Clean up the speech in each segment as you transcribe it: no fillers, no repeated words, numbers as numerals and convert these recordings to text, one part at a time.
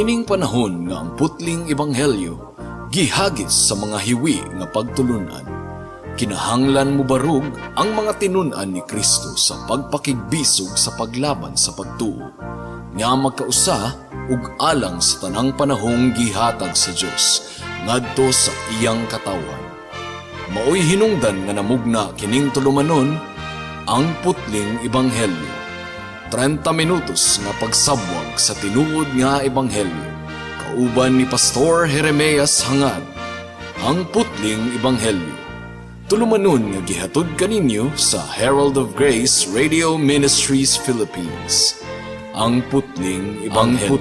Niining panahon nga ang putling ebanghelyo gihagis sa mga hiwi nga pagtulunan. Kinahanglan mo barug ang mga tinun-an ni Kristo sa pagpakigbisog sa paglaban sa pagtuo, nga magkausa ug alang sa tanang panahong gihatag sa Dios ngadto sa iyang katawan. Maoy hinungdan nga namugna kining tulumanon ang putling ebanghelyo. 30 minutos nga pagsabwag sa tinuod nga ebanghelyo. Kauban ni Pastor Jeremias Hangad, ang putling ebanghelyo. Tulumanon nga gihatod kaninyo sa Herald of Grace Radio Ministries Philippines. Ang putling ebanghelyo.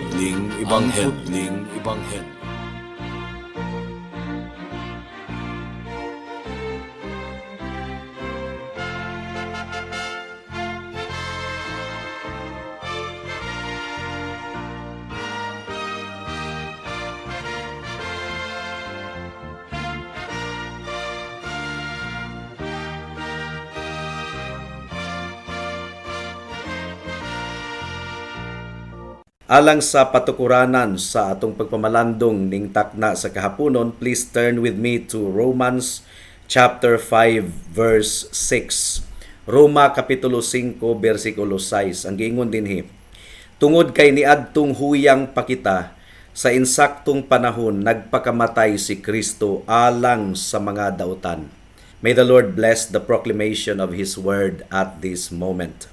Alang sa patukuranan sa atong pagpamalandong ning takna sa kahaponon, please turn with me to Romans chapter 5 verse 6. Roma kapitulo 5 bersikulo 6. Ang giingon dinhi: tungod kay niadtong huyang pakita sa insaktong panahon nagpakamatay si Kristo alang sa mga dautan. May the Lord bless the proclamation of His word at this moment.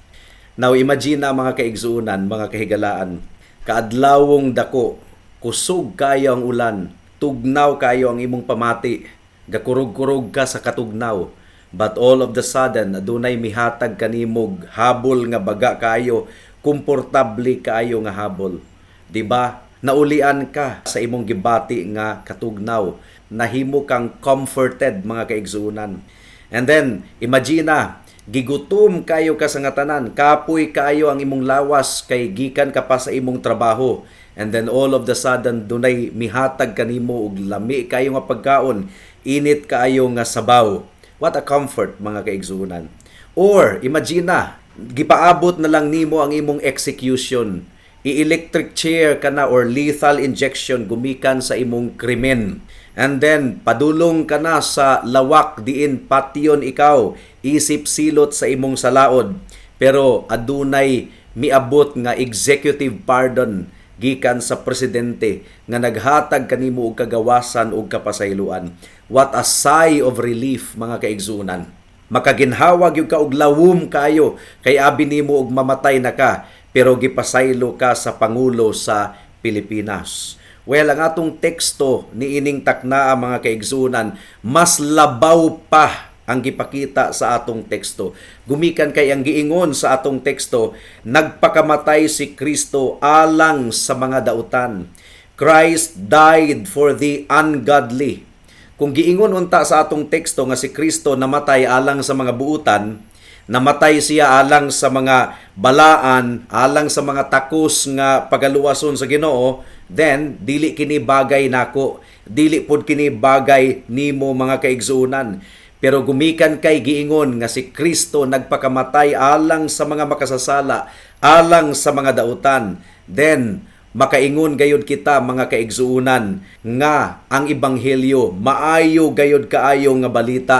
Now imagine na mga kaigsuunan, mga kahigalaan, kaadlawong dako, kusog kayo ang ulan, tugnaw kayo ang imong pamati, gakurog-kurog ka sa katugnaw, but all of the sudden adunay mihatag kanimog habol nga baga kayo, komportable kayo nga habol. Diba? Naulian ka sa imong gibati nga katugnaw, nahimo kang comforted mga kaigsuunan. And then imagine na, gigutom kayo ka sa ngatanan, kapoy kayo ang imong lawas kay gikan ka pa sa imong trabaho, and then all of the sudden dunay mihatag kanimo og lami kayo nga pagkaon, init kayo nga sabaw. What a comfort mga kaigsuunan. Or imagine na, gipaabot na lang nimo ang imong execution, i-electric chair ka na or lethal injection gumikan sa imong krimen. And then, padulong ka na sa lawak diin patyon ikaw, isip silot sa imong salaod. Pero adunay miabot nga executive pardon gikan sa presidente nga naghatag kanimo og kagawasan ug kapasayloan. What a sigh of relief mga kaigsuunan. Makaginhawag yung ka og lawom kayo kay abi nimo og mamatay na ka, pero gipasaylo ka sa Pangulo sa Pilipinas. Well, ang atong teksto ni ining takna mga kaigsuunan, mas labaw pa ang gipakita sa atong teksto. Gumikan kay ang giingon sa atong teksto, nagpakamatay si Kristo alang sa mga dautan. Christ died for the ungodly. Kung giingon unta sa atong teksto nga si Kristo namatay alang sa mga buutan, namatay siya alang sa mga balaan, alang sa mga takos nga pagaluwason sa Ginoo, then dili kini bagay nako, dili pod kini bagay nimo mga kaigsuunan. Pero gumikan kay giingon nga si Kristo nagpakamatay alang sa mga makasasala, alang sa mga dautan, then makaingon gayud kita mga kaigsuunan nga ang ebanghelyo maayo gayud kaayo nga balita,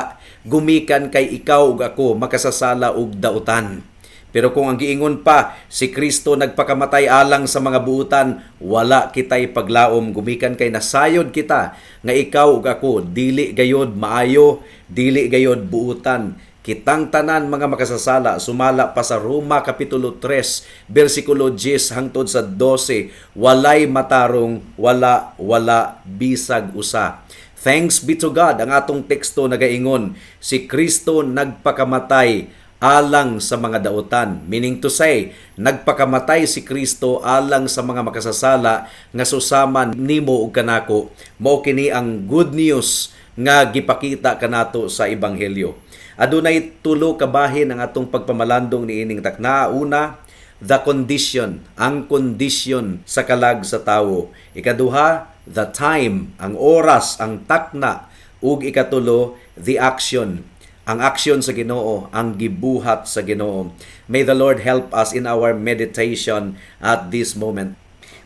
gumikan kay ikaw ug ako makasasala ug dautan. Pero kung ang giingon pa, si Kristo nagpakamatay alang sa mga buutan, wala kitay paglaom, gumikan kay nasayod kita nga ikaw ug ako dili gayod maayo, dili gayod buutan. Kitang tanan mga makasasala, sumala pa sa Roma kapitulo 3 bersikulo 10 hangtod sa 12, walay matarong, wala bisag usa. Thanks be to God, ang atong teksto nagaingon, si Kristo nagpakamatay alang sa mga dautan. Meaning to say, nagpakamatay si Kristo alang sa mga makasasala nga susaman nimo ug kanako. Mao kini ang good news nga gipakita kanato sa ebanghelyo. Adunay tulo ka bahin ang atong pagpamalandong niining takna. Una, the condition, ang kondisyon sa kalag sa tawo. Ikaduha, the time, ang oras, ang takna. Ug ikatulo, the action, ang aksyon sa Ginoo, ang gibuhat sa Ginoo. May the Lord help us in our meditation at this moment.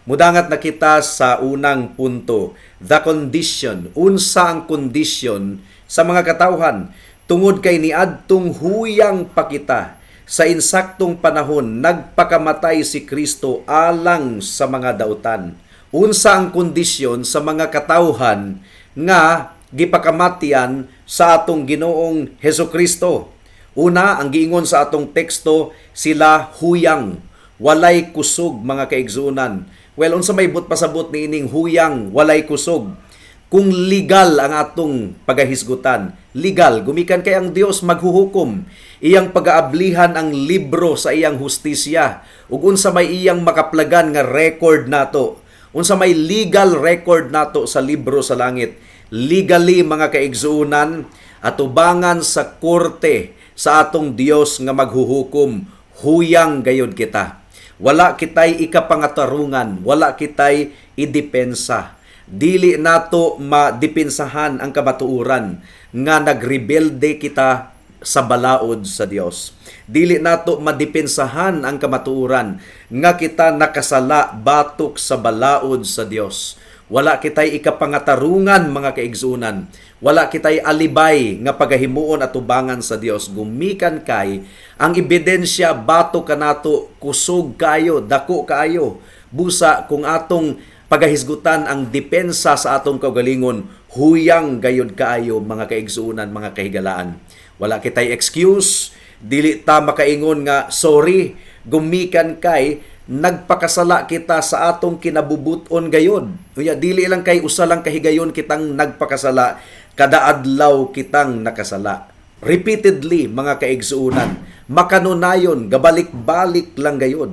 Mudangat na kita sa unang punto, the condition, unsa ang condition sa mga katawhan tungod kay niadtong huyang pakita sa insaktong panahon nagpakamatay si Kristo alang sa mga dautan. Unsa ang kondisyon sa mga katawhan nga gipakamatian sa atong Ginoong Hesukristo? Una, ang giingon sa atong teksto, sila huyang, walay kusog mga kaigsunan. Well, unsa may pasabot ni ining huyang, walay kusog? Kung legal ang atong pagahisgutan, legal, gumikan kay ang Dios maghuhukom, iyang pagaablihan ang libro sa iyang hustisya, ug unsa may iyang makaplagan nga record nato, unsa may legal record nato sa libro sa langit, legally mga kaigsuunan, atubangan sa korte sa atong Dios nga maghuhukom, huyang gayud kita. Wala kitay ikapangatarungan, wala kitay idepensa. Dili nato madepensahan ang kamatuoran nga nagrebelde kita sa balaod sa Dios. Dili nato madepensahan ang kamatuoran nga kita nakasala batok sa balaod sa Dios. Wala kitay ikapangatarungan mga kaigsunan. Wala kitay alibay nga pagahimuon at tubangan sa Dios. Gumikan kay ang ebidensya batok kanato kusog kayo, dako kayo. Busa kung atong pagahisgutan ang depensa sa atong kaugalingon, huyang gayud kaayo mga kaigsuunan, mga kahigalaan. Wala kitay excuse, dili ta makaingon nga sorry, gumikan kay nagpakasala kita sa atong kinabubuton gayod. Unya dili lang kay usa lang kahigayon kitang nagpakasala, kada adlaw kitang nakasala. Repeatedly mga kaigsuunan, makanunayon gabalik-balik lang gayod.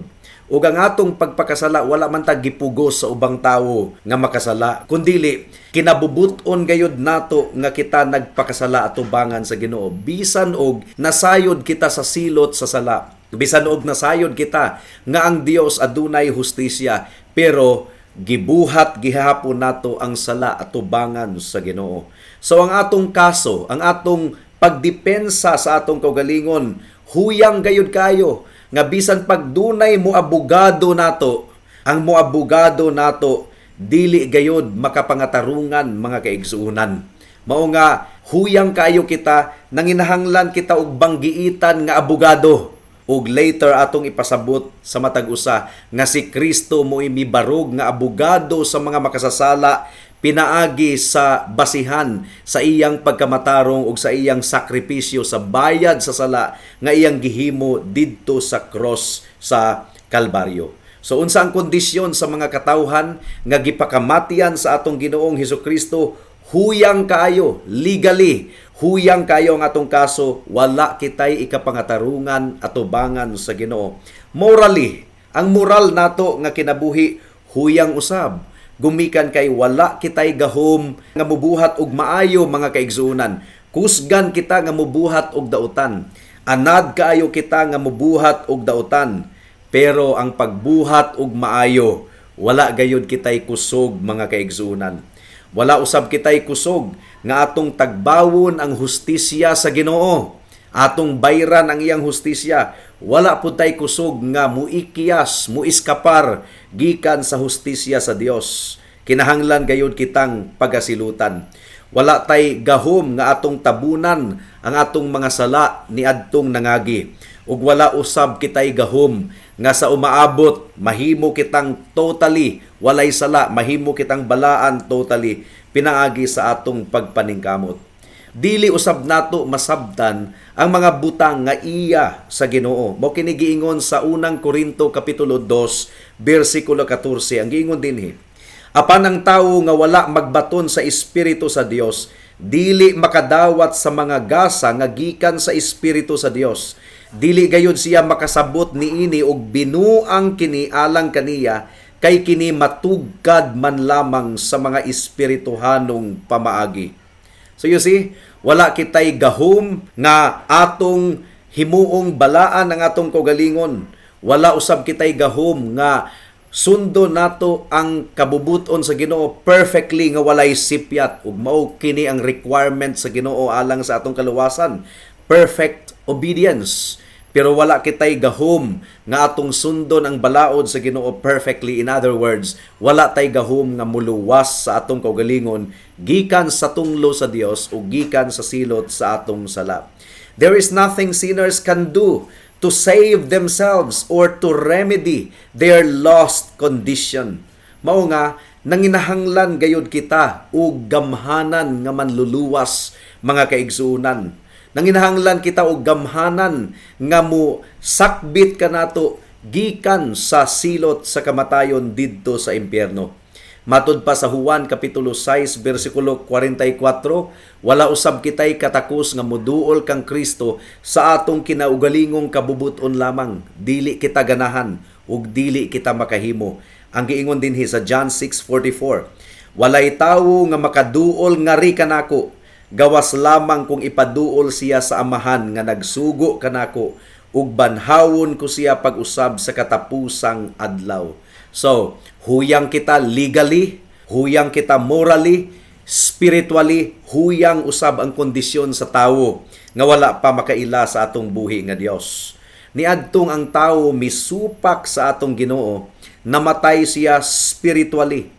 Ug ang atong pagpakasala wala man ta gipugos sa ubang tawo nga makasala, kundili kinabubuton gayud nato nga kita nagpakasala atubangan sa Ginoo, bisan og nasayod kita sa silot sa sala, bisan og nasayod kita nga ang Dios adunay hustisya, pero gibuhat gihapon nato ang sala atubangan sa Ginoo. So ang atong kaso, ang atong pagdepensa sa atong kaugalingon, huyang gayud kayo nga bisan pag dunay moabogado nato, ang moabogado nato dili gayud makapangatarungan mga kaigsuunan. Mao nga huyang kayo kita, nanginahanglan kita og banggiitan nga abogado, ug later atong ipasabot sa matag usa nga si Kristo mo'y mibarog nga abogado sa mga makasasala, pinaagi sa basihan sa iyang pagkamatarong ug sa iyang sakripisyo sa bayad sa sala nga iyang gihimo didto sa cross sa Kalbaryo. So unsa ang kondisyon sa mga katawhan nga gipakamatian sa atong Ginoong Hesukristo? Huyang kaayo, legally huyang kayo ang atong kaso, wala kitay ikapangatarungan atubangan sa Ginoo. Morally, ang moral nato nga kinabuhi huyang usab. Gumikan kay wala kitay gahom nga mubuhat og maayo mga kaigsuunan. Kusgan kita nga mubuhat og dautan. Anad kaayo kita nga mubuhat og dautan. Pero ang pagbuhat og maayo, wala gayud kitay kusog mga kaigsuunan. Wala usab kitay kusog nga atong tagbawon ang hustisya sa Ginoo. Atong bayran ang iyang hustisya. Wala pud tay kusog nga muikyas, muiskapar gikan sa hustisya sa Dios. Kinahanglan gayud kitang pagasilutan. Wala tay gahom nga atong tabunan ang atong mga sala ni adtong nangagi. Ug wala usab kitay gahom nga sa umaabot mahimo kitang totally walay sala, mahimo kitang balaan totally pinaagi sa atong pagpaningkamot. Dili usab nato masabtan ang mga butang nga iya sa Ginoo. Mao kini giingon sa unang Korinto kapitulo 2 bersikulo 14. Ang giingon dinhi, apan ang tawo nga wala magbaton sa espiritu sa Dios, dili makadawat sa mga gasa nga gikan sa espiritu sa Dios. Dili gayud siya makasabot niini og binuang kini alang kaniya, kay kini matugkad man lamang sa mga espirituhanong pamaagi. So you see, wala kitay gahom nga atong himuong balaan ang atong kaugalingon. Wala usab kitay gahom nga sundo nato ang kabubuton sa Ginoo perfectly nga walay sipyat, ug mao kini ang requirement sa Ginoo alang sa atong kaluwasan. Perfect obedience. Pero wala kitay gahom nga atong sundon ang balaod sa Ginoo perfectly. In other words, wala tay gahom nga muluwas sa atong kaugalingon gikan sa tunglo sa Dios o gikan sa silot sa atong sala. There is nothing sinners can do to save themselves or to remedy their lost condition. Mao nga nanginahanglan gayud kita og gamhanan nga manluluwas mga kaigsuonan. Nanginahanglan kita og gamhanan nga mo sakbit kanato gikan sa silot sa kamatayon didto sa impyerno. Matud pa sa Juan kapitulo 6 bersikulo 44, wala usab kitay katakos nga moduol kang Kristo sa atong kinaugalingong kabubuton lamang. Dili kita ganahan ug dili kita makahimo. Ang giingon dinhi sa John 6:44, walay tawo nga makaduol ngari kanako, gawas lamang kung ipaduol siya sa Amahan nga nagsugo kanako ug banhawon ko siya pag-usab sa katapusang adlaw. So, huyang kita legally, huyang kita morally, spiritually, huyang usab ang kondisyon sa tawo nga wala pa makaila sa atong buhi nga Dios. Niadtong ang tawo misupak sa atong Ginoo, namatay siya spiritually.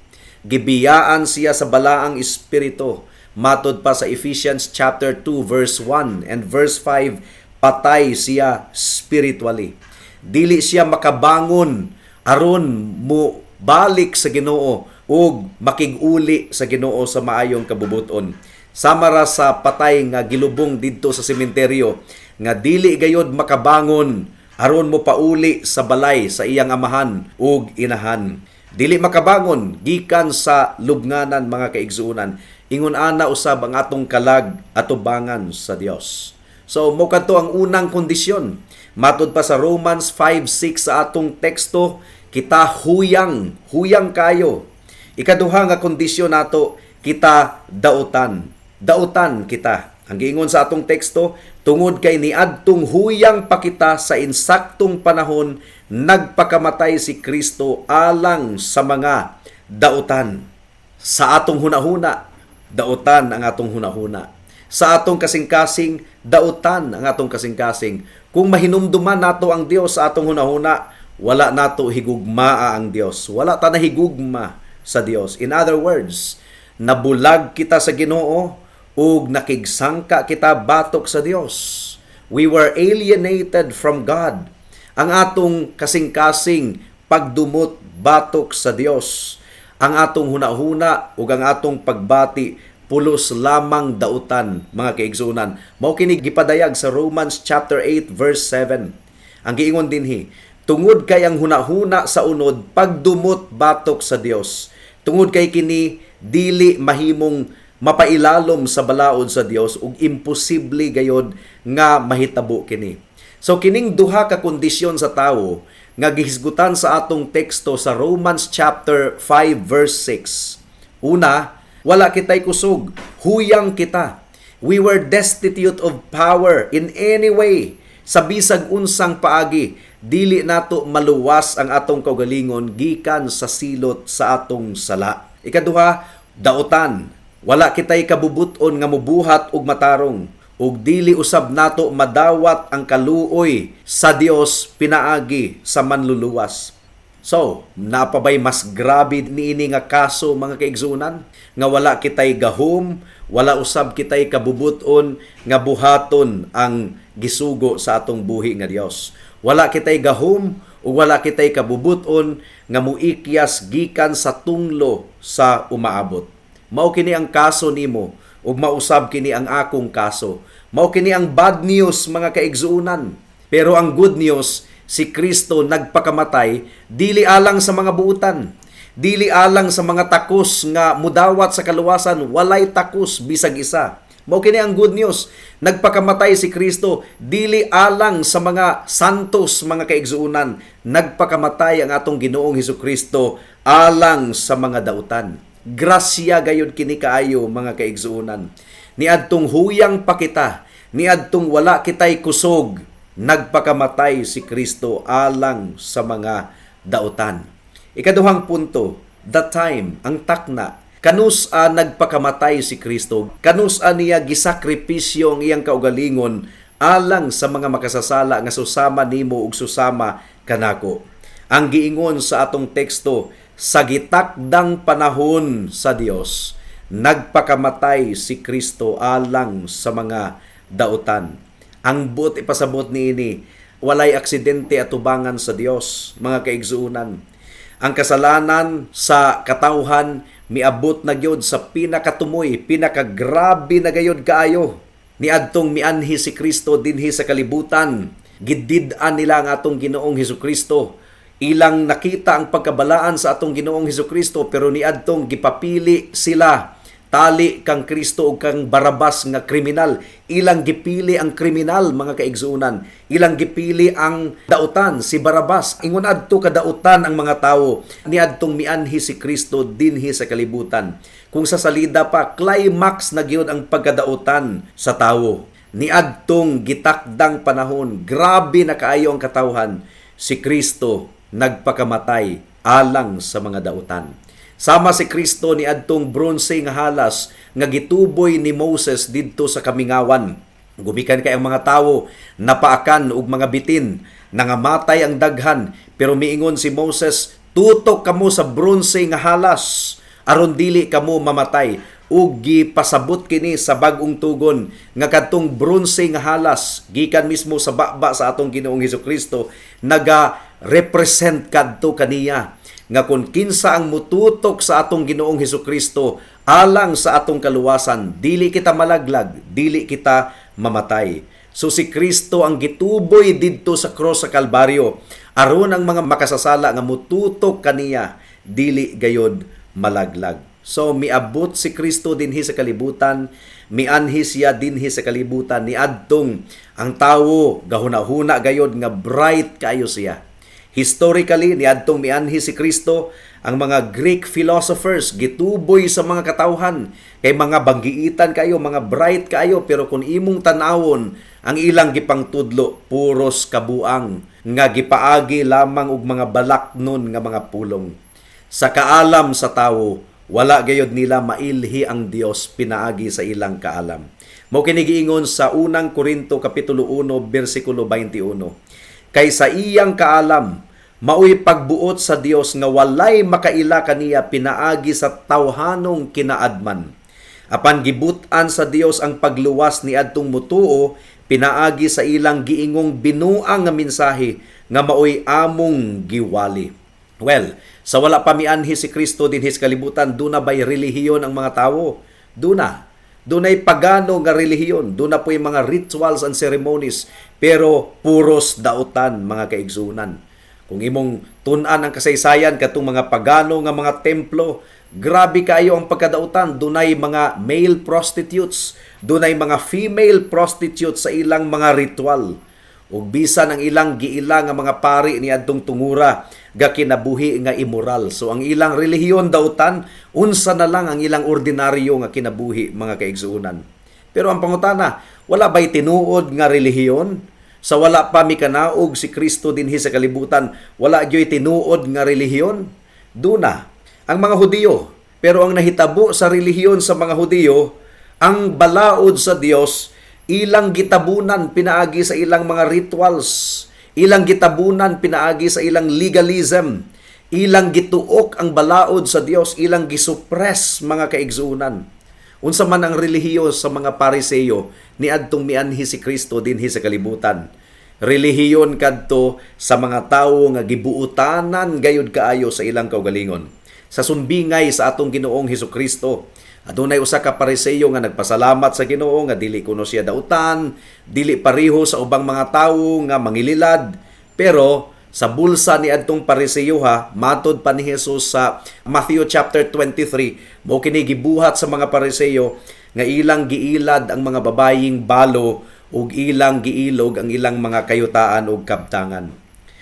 Gibiyaan siya sa balaang espiritu. Matod pa sa Ephesians chapter 2 verse 1 and verse 5, patay siya spiritually. Dili siya makabangon aron mo balik sa Ginoo ug makig-uli sa Ginoo sa maayong kabubuton. Samara sa patay nga gilubong didto sa sementeryo nga dili gayod makabangon aron mo pauli sa balay sa iyang amahan ug inahan. Dili makabangon gikan sa lubnganan mga kaigsuonan. Ingon ana usab ang atong kalag atubangan sa Dios. So mo kadto ang unang kondisyon. Matud pa sa Romans 5:6 sa atong teksto, kita huyang kayo. Ikaduha nga kondisyon nato, kita dautan. Dautan kita. Ang giingon sa atong teksto, tungod kay niadtong huyang pa kita sa insaktong panahon, nagpakamatay si Kristo alang sa mga dautan. Sa atong hunahuna, dautan ang atong hunahuna. Sa atong kasing-kasing, dautan ang atong kasing-kasing. Kung mahinumduman nato ang Dios sa atong hunahuna, wala nato higugmaa ang Dios. Wala ta na higugma sa Dios. In other words, nabulag kita sa Ginoo ug nakigsangka kita batok sa Dios. We were alienated from God. Ang atong kasing-kasing pagdumot batok sa Dios. Ang atong hunahuna ug ang atong pagbati pulos lamang dautan mga kaigsuonan. Mao kini gipadayag sa Romans chapter 8 verse 7. Ang giingon dinhi, tungod kay ang hunahuna sa unod pagdumot batok sa Dios. Tungod kay kini dili mahimong mapailalom sa balaod sa Dios ug imposible gayod nga mahitabo kini. So kining duha ka kondisyon sa tawo nga gihisgutan sa atong teksto sa Romans chapter 5 verse 6. Una, wala kitay kusog, huyang kita. We were destitute of power in any way. Sa bisag unsang paagi, dili nato maluwas ang atong kaugalingon gikan sa silot sa atong sala. Ikaduha, dautan. Wala kitay kabubuton nga mubuhat og matarong. Ug dili usab nato madawat ang kaluoy sa Dios pinaagi sa manluluwas. So, napabay mas grabe niini nga kaso mga kaigsuonan nga wala kitay gahom, wala usab kitay kabubuton nga buhaton ang gisugo sa atong buhi nga Dios. Wala kitay gahom o wala kitay kabubuton nga muikyas gikan sa tunglo sa umaabot. Mao kini ang kaso nimo ug mausab kini ang akong kaso. Mao kini ang bad news mga kaigsuonan. Pero ang good news, si Kristo nagpakamatay dili alang sa mga buutan, dili alang sa mga takos nga mudawat sa kaluwasan, walay takos bisag isa. Mao kini ang good news. Nagpakamatay si Kristo dili alang sa mga santos mga kaigsuonan. Nagpakamatay ang atong Ginoong Hesukristo alang sa mga dautan. Grasya gayud kini kaayo mga kaigsuonan. Niadtong huyang pa kita, niadtong wala kitay kusog, nagpakamatay si Kristo alang sa mga dautan. Ikaduhang punto, the time, ang takna. Kanus-a nagpakamatay si Kristo. Kanus-a niya gisakripisyo ang iyang kaugalingon alang sa mga makasasala nga susama nimo ug susama kanako. Ang giingon sa atong teksto, sa gitakdang panahon sa Dios, nagpakamatay si Kristo alang sa mga dautan. Ang buot ipasabot niini, walay aksidente at tubangan sa Dios, mga kaigsuunan. Ang kasalanan sa katawhan miabot na gyud sa pinakatumoy, pinakagrabe na gayud kaayo. Niadtong mianhi si Kristo dinhi sa kalibutan, gidid-an nila ang atong Ginoong Hesukristo. Ilang nakita ang pagkabalaan sa atong Ginoong Hesukristo, pero niadtong gipapili sila. Tali kang Kristo o kang Barabas nga kriminal. Ilang gipili ang kriminal, mga kaigsuunan. Ilang gipili ang dautan, si Barabas. Ingon adto kadautan ang mga tawo. Niadtong mianhi si Kristo dinhi sa kalibutan. Kung sa salida pa, climax na gyud ang pagkadautan sa tawo. Niadtong gitakdang panahon, grabe na kaayo ang katawhan. Si Kristo nagpakamatay alang sa mga dautan. Sama si Kristo ni adtong bronze nga halas nga gituboy ni Moses didto sa kamingawan. Gumikan kay ang mga tawo napaakan og mga bitin, nangamatay ang daghan, pero miingon si Moses, tutok kamo sa bronze nga halas aron dili kamo mamatay. Ug gipasabot kini sa bag-ong tugon nga kadtong bronze nga halas gikan mismo sa baba sa atong Ginoong Hesukristo naga-represent kadto kaniya nga kung kinsa ang mututok sa atong Ginoong Hesukristo alang sa atong kaluwasan, dili kita malaglag, dili kita mamatay. So si Kristo ang gituboy didto sa cross sa Kalbaryo aron ang mga makasasala nga mututok kaniya, dili gayod malaglag. So miabot si Kristo dinhi sa kalibutan, mianhi siya dinhi sa kalibutan, niadtong ang tawo gahuna-huna gayod nga bright kayo siya. Historically, niadtong mianhi si Kristo, ang mga Greek philosophers gituboy sa mga katawhan kay mga banggiitan kayo, mga bright kayo, pero kung imong tanawon ang ilang gipangtudlo, puros kabuang nga gipaagi lamang og mga balaknon nga mga pulong. Sa kaalam sa tawo, wala gayod nila mailhi ang Dios pinaagi sa ilang kaalam. Mao kini giingon sa unang Korinto kapitulo 1 bersikulo 21. Kay sa iyang kaalam, maoy pagbuot sa Dios nga walay makaila kaniya pinaagi sa tawhanong kinaadman. Apan gibutan sa Dios ang pagluwas ni adtong mutuo pinaagi sa ilang giingong binuang nga mensahe nga maoy among giwali. Well, sa wala pa mianhi si Kristo dinhi sa kalibutan, duna ba'y relihiyon ang mga tawo? Duna. Dunay pagano nga relihiyon, duna po yung mga rituals and ceremonies, pero puros dautan, mga kaigsunan. Kung imong tun-an ang kasaysayan katong mga pagano nga mga templo, grabe kayo ang pagkadautan. Dunay mga male prostitutes, dunay mga female prostitutes sa ilang mga ritual. Ug bisan ang ilang giila nga mga pari ni adtong tungura ga kinabuhi nga immoral. So ang ilang relihiyon dautan, unsa na lang ang ilang ordinaryo nga kinabuhi, mga kaigsuunan. Pero ang pangutana, wala ba'y tinuod nga relihiyon? Sa wala pa mikanaog si Kristo dinhi sa kalibutan, wala gyoy tinuod nga relihiyon? Duna ang mga Hudiyo. Pero ang nahitabo sa relihiyon sa mga Hudiyo, ang balaod sa Dios, ilang gitabunan pinaagi sa ilang mga rituals, ilang gitabunan pinaagi sa ilang legalism, ilang gituok ang balaod sa Dios, ilang gisuppress, mga kaigsuunan. Unsa man ang relihiyo sa mga Pariseyo, niadtong mianhi si Kristo dinhi sa kalibutan. Relihiyon kadto sa mga tawo nga gibuutanan gayud kaayo sa ilang kaugalingon. Sa sumbingay sa atong Ginoong Hesukristo, adunay usa ka Pariseyo nga nagpasalamat sa Ginoo nga dili kuno siya dautan, dili pareho sa ubang mga tawo nga mangililad. Pero sa bulsa ni adtong Pariseyo matod pa ni Jesus sa Matthew chapter 23, mao kini gibuhat sa mga Pariseyo nga ilang giilad ang mga babaying balo ug ilang giilog ang ilang mga kayutaan ug kabtangan.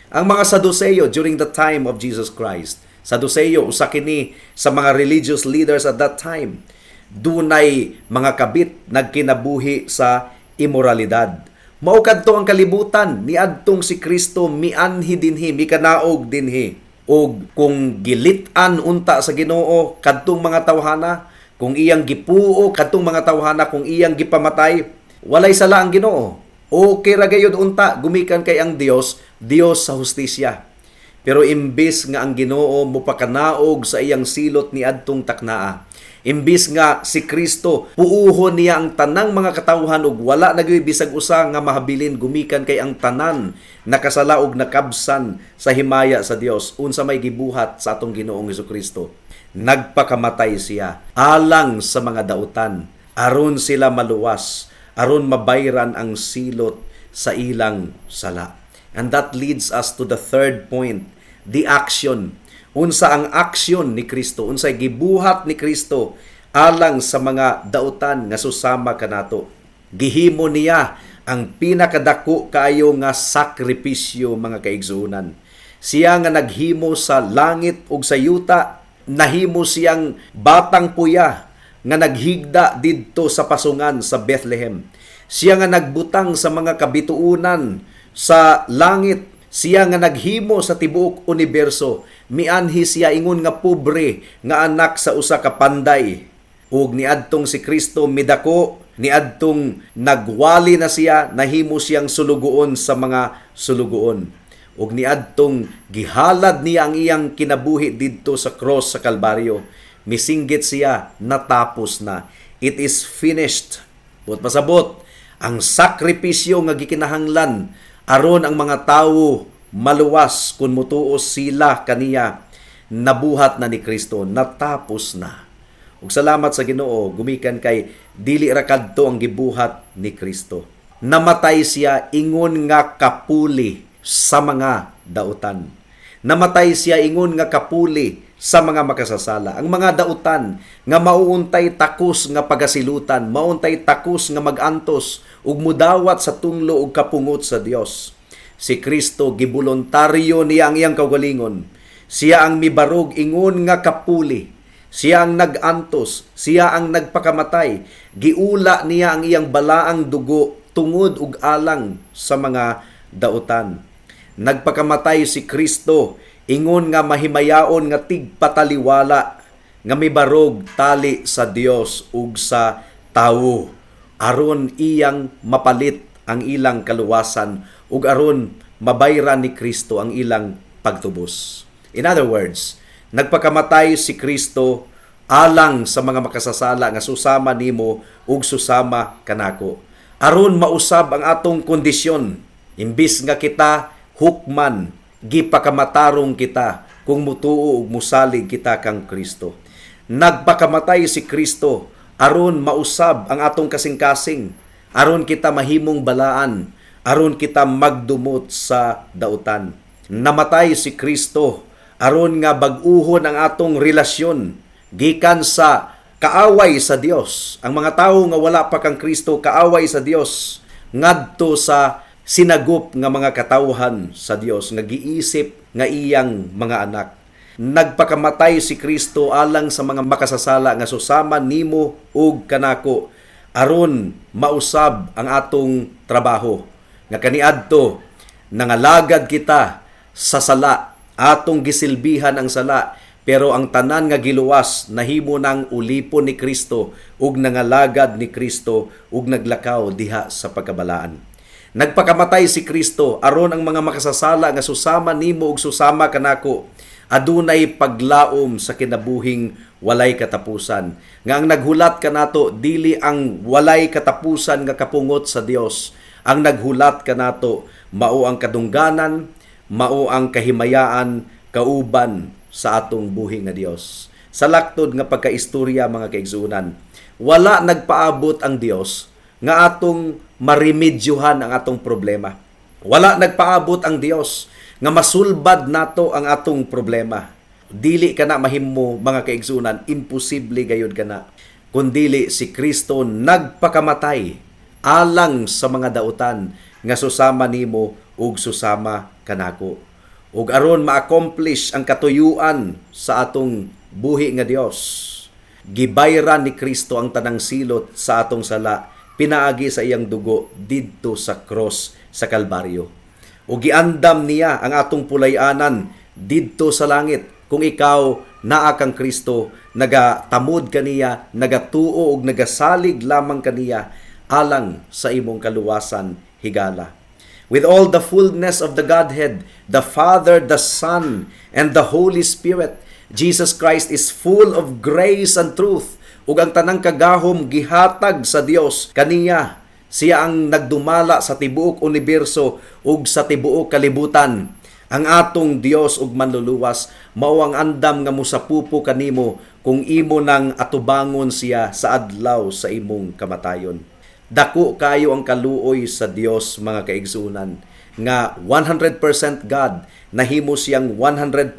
Ang mga Saduceo during the time of Jesus Christ, Saduceo usa kini sa mga religious leaders at that time. Dunay mga kabit nagkinabuhi sa immoralidad. Mao kadto ang kalibutan niadtong si Kristo mianhi dinhi, mikanaog dinhi. Og kung gilit-an unta sa Ginoo kadtong mga tawhana, kung iyang gipuo kadtong mga tawhana, kung iyang gipamatay, walay sala ang Ginoo. Okay ra gayud unta gumikan kay ang Dios, Dios sa hustisya. Pero imbis nga ang Ginoo mopakanaog sa iyang silot ni adtong taknaa, imbis nga si Kristo puuhon niya ang tanang mga katawhan ug wala nagyoy bisag usa nga mahabilin gumikan kay ang tanan nakasala ug nakabsan sa himaya sa Dios unsa may gibuhat sa atong Ginoong Hesukristo. Nagpakamatay siya alang sa mga dautan aron sila maluwas, aron mabayran ang silot sa ilang sala. And that leads us to the third point, the action. Unsa ang aksyon ni Kristo? Unsay gibuhat ni Kristo alang sa mga dautan nga susama kanato? Gihimo niya ang pinakadako kaayo nga sakripisyo, mga kaigsuonan. Siya nga naghimo sa langit ug sa yuta, nahimo siyang batang puya nga naghigda didto sa pasungan sa Bethlehem. Siya nga nagbutang sa mga kabituunan sa langit. Siya nga naghimo sa tibuok universo. Mianhi siya ingon nga pobre nga anak sa usa ka panday. Ug niadtong si Kristo midako, niadtong nagwali na siya, nahimo siyang sulugoon sa mga sulugoon. Ug niadtong gihalad niya ang iyang kinabuhi didto sa cross sa Kalbaryo. Misinggit siya, natapos na. It is finished. But pasabot, ang sakripisyo nga gikinahanglan aron ang mga tawo maluwas kung mutuos sila kaniya, nabuhat na ni Kristo, natapos na. Ug salamat sa Ginoo, gumikan kay dili ra kadto ang gibuhat ni Kristo. Namatay siya ingon nga kapuli sa mga dautan. Namatay siya ingon nga kapuli sa mga makasasala. Ang mga dautan nga mauuntay takos nga pagasilutan, mauuntay takos nga magantos ug mudawat sa tunglo ug kapungot sa Dios. Si Kristo gibulontaryo niya ang iyang kaugalingon. Siya ang mibarog ingon nga kapuli. Siya ang nagantos, siya ang nagpakamatay. Giula niya ang iyang balaang dugo tungod ug alang sa mga dautan. Nagpakamatay si Kristo ingon nga mahimayaon nga tigpataliwala nga mibarog tali sa Dios ug sa tawo aron iyang mapalit ang ilang kaluwasan ug aron mabayran ni Kristo ang ilang pagtubos. In other words, nagpakamatay si Kristo alang sa mga makasasala nga susama nimo ug susama kanako aron mausab ang atong kondisyon. Imbis nga kita hukman, gipakamatarong kita kung mutuo ug musalig kita kang Kristo. Nagpakamatay si Kristo aron mausab ang atong kasing-kasing, aron kita mahimong balaan, aron kita magdumot sa dautan. Namatay si Kristo aron nga bag-uhon ang atong relasyon gikan sa kaaway sa Dios. Ang mga tawo nga wala pa kang Kristo kaaway sa Dios ngadto sa sinagop nga mga katawhan sa Dios nga giisip nga iyang mga anak. Nagpakamatay si Kristo alang sa mga makasasala nga susama nimo ug kanako aron mausab ang atong trabaho. Nga kaniadto nangalagad kita sa sala, atong gisilbihan ang sala, pero ang tanan nga giluwas nahimo nang ulipon ni Kristo ug nangalagad ni Kristo ug naglakaw diha sa pagkabalaan. Nagpakamatay si Kristo aron ang mga makasasala nga susama nimo ug susama kanako adunay paglaom sa kinabuhing walay katapusan. Nga ang naghulat kanato dili ang walay katapusan nga kapungot sa Dios. Ang naghulat kanato mao ang kadungganan, mao ang kahimayaan kauban sa atong buhi nga Dios. Sa laktod nga pagkaistorya, mga kaigsuonan, wala nagpaabot ang Dios nga atong marimedyohan ang atong problema. Wala nagpaabot ang Dios nga masulbad nato ang atong problema. Dili kana mahimo, mga kaigsuonan, imposible gayud kana. Kundili si Kristo nagpakamatay alang sa mga dautan nga susama nimo ug susama kanako. Ug aron ma-accomplish ang katuyuan sa atong buhi nga Dios, gibayran ni Kristo ang tanang silot sa atong sala, pinaagi sa iyang dugo didto sa cross sa Kalbaryo. O giandam niya ang atong pulayanan didto sa langit. Kung ikaw naa kang Kristo, nagatamod kaniya, nagatuo ug nagasalig lamang kaniya alang sa imong kaluwasan, higala. With all the fullness of the Godhead, the Father, the Son, and the Holy Spirit, Jesus Christ is full of grace and truth. Ug ang tanang kagahom gihatag sa Dios kaniya. Siya ang nagdumala sa tibuok universo ug sa tibuok kalibutan. Ang atong Dios ug manluluwas mao ang andam nga mosapupo kanimo kung imo nang atubangon siya sa adlaw sa imong kamatayon. Dako kayo ang kaluoy sa Dios, mga kaigsunan, nga 100% God, nahimo siyang 100%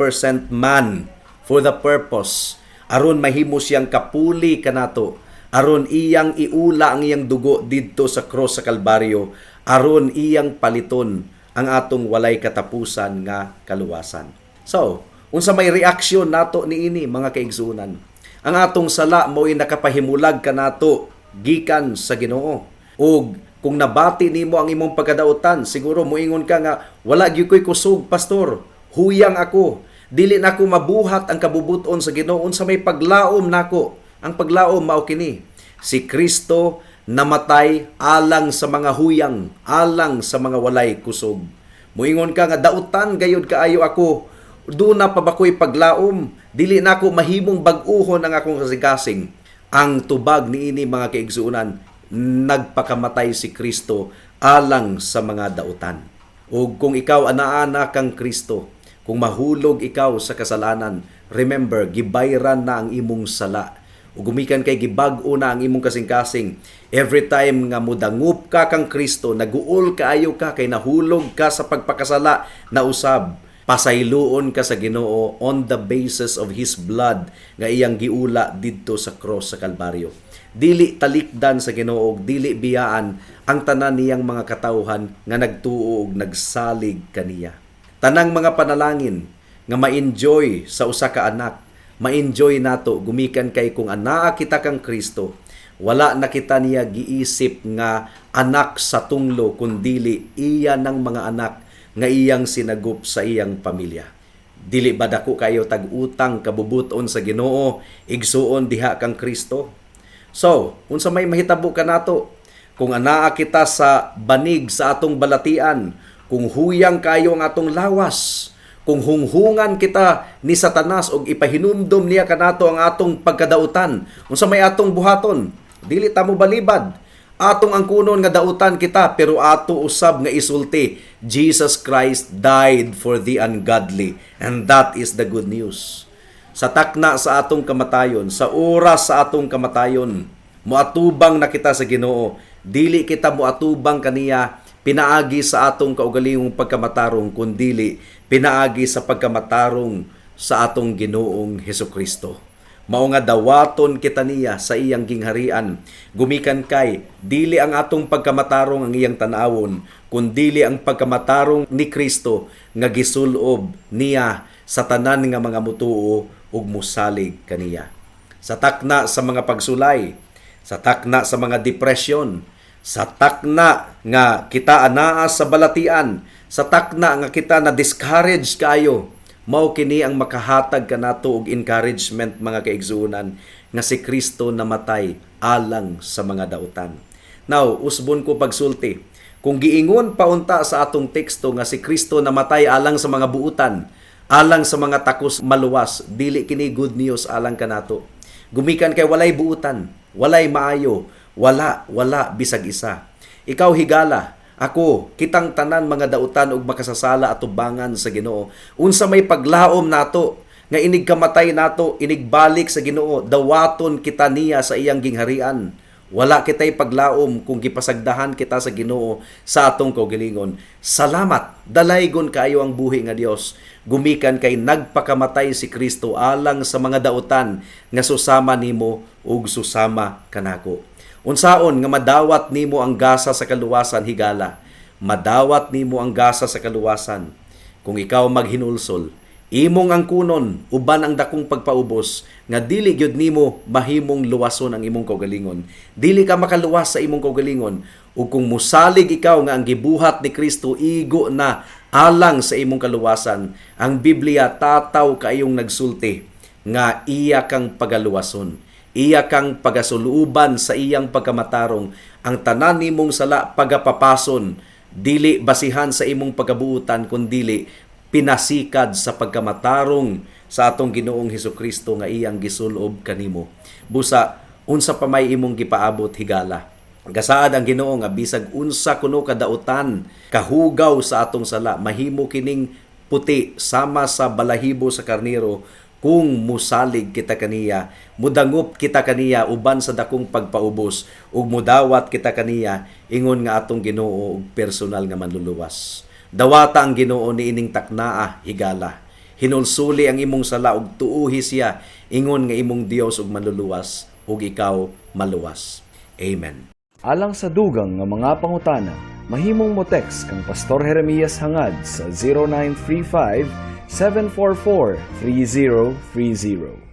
man for the purpose aron mahimo siyang kapuli kanato, aron iyang iula ang iyang dugo didto sa cross sa Kalbaryo, aron iyang paliton ang atong walay katapusan nga kaluwasan. So, unsa may reaksyon nato niini, mga kaigsunan? Ang atong sala mo'y nakapahimulag kanato gikan sa Ginoo. Ug kung nabati nimo ang imong pagkadautan, siguro moingon ka nga, wala gyud ko'y kusog, pastor. Huyang ako. Dili nako mabuhat ang kabubuton sa Ginoo unsa may paglaom nako. Ang paglaom mao kini. Si Kristo namatay alang sa mga huyang, alang sa mga walay kusog. Moingon ka nga, dautan gayud kaayo ako. Duna pa ba ko'y paglaom? Dili nako mahimong bag-uhon ang akong kasigasing. Ang tubag niini, mga kaigsuunan, nagpakamatay si Kristo alang sa mga dautan. O kung ikaw ana-ana kang Kristo, kung mahulog ikaw sa kasalanan, remember, gibayran na ang imong sala. O gumikan kay gibag-o na ang imong kasing-kasing. Every time nga mudangup ka kang Kristo, naguol kaayo ka kay nahulog ka sa pagpakasala na usab, pasayloon ka sa Ginoo on the basis of His blood nga iyang giula didto sa cross sa Kalbaryo. Dili talikdan sa Ginoo, dili biyaan ang tanan niyang mga katawhan nga nagtuo ug nagsalig kaniya. Tanang mga panalangin nga ma-enjoy sa usa ka anak, ma-enjoy nato gumikan kay kung anaa kita kang Kristo, wala na kita niya giisip nga anak sa tunglo kundili iya ng mga anak nga iyang sinagup sa iyang pamilya. Dili ba dako kayo tag-utang kabubuton sa Ginoo, igsuon diha kang Kristo? So, unsa may mahitabo ka nato, kung anaa kita sa banig sa atong balatian, kung huyang kayo ang atong lawas, kung hunghungan kita ni Satanas og ipahinumdom niya kanato ang atong pagkadautan, unsa may atong buhaton, dili ta mo balibad. Atong angkunon nga dautan kita, pero ato usab nga isulti, Jesus Christ died for the ungodly, and that is the good news. Sa takna sa atong kamatayon, sa oras sa atong kamatayon, muatubang na kita sa Ginoo. Dili kita muatubang kaniya pinaagi sa atong kaugalingong pagkamatarong, kundili pinaagi sa pagkamatarong sa atong Ginoong Hesukristo. Mao nga dawaton kita niya sa iyang gingharian. Gumikan kay dili ang atong pagkamatarong ang iyang tan-awon, kundili ang pagkamatarong ni Kristo nga gisulob niya sa tanan nga mga mutuo ug musalig kaniya. Sa takna sa mga pagsulay, sa takna sa mga depresyon, sa takna nga kita anaa sa balatian, sa takna nga kita na discourage kayo, mao kini ang makahatag kanato og encouragement, mga kaigsuonan, nga si Kristo namatay alang sa mga dautan. Now, usbon ko pagsulti, kung giingon paunta sa atong teksto nga si Kristo namatay alang sa mga buutan, alang sa mga takos maluwas, dili kini good news alang kanato. Gumikan kay walay buutan, walay maayo, wala bisag isa. Ikaw higala, ako, kitang tanan mga dautan ug makasasala at tubangan sa Ginoo. Unsa may paglaom nato nga inig kamatay nato, inig balik sa Ginoo, dawaton kita niya sa iyang gingharian. Wala kitay paglaom kung gipasagdahan kita sa Ginoo sa atong kaugalingon. Salamat, dalaygon kayo ang buhi nga Dios. Gumikan kay nagpakamatay si Kristo alang sa mga dautan nga susama nimo ug susama kanako. Unsaon nga madawat nimo ang gasa sa kaluwasan, higala? Madawat nimo ang gasa sa kaluwasan kung ikaw maghinulsol. Imong angkunon uban ang dakong pagpaubos nga dili gyud nimo mahimong luwason ang imong kaugalingon. Dili ka makaluwas sa imong kaugalingon, ug kung musalig ikaw nga ang gibuhat ni Kristo igo na alang sa imong kaluwasan, ang Biblia tataw kayong nagsulti nga iya kang pagaluwason, iya kang pagasuluban sa iyang pagkamatarong, ang tanan nimong sala pagapapason Dili basihan sa imong pagabuutan kundili pinasikad sa pagkamatarong sa atong Ginoong Hesukristo nga iyang gisulob kanimo. Busa unsa pa may imong gipaabot higala. Gasaad ang Ginoo nga bisag unsa kuno kadautan kahugaw sa atong sala mahimo kining puti sama sa balahibo sa karnero kung musalig kita kaniya, mudangop kita kaniya uban sa dakong pagpaubos ug mudawat kita kaniya ingon nga atong Ginoo og personal nga manluluwas. Dawata ang Ginoo niining taknaa higala. Hinulsuli ang imong sala ug tuuhi siya ingon nga imong Dios ug manluluwas ug ikaw maluwas. Amen. Alang sa dugang nga mga pangutana, mahimong mo text kang Pastor Jeremias hangad sa 0935 744 3030.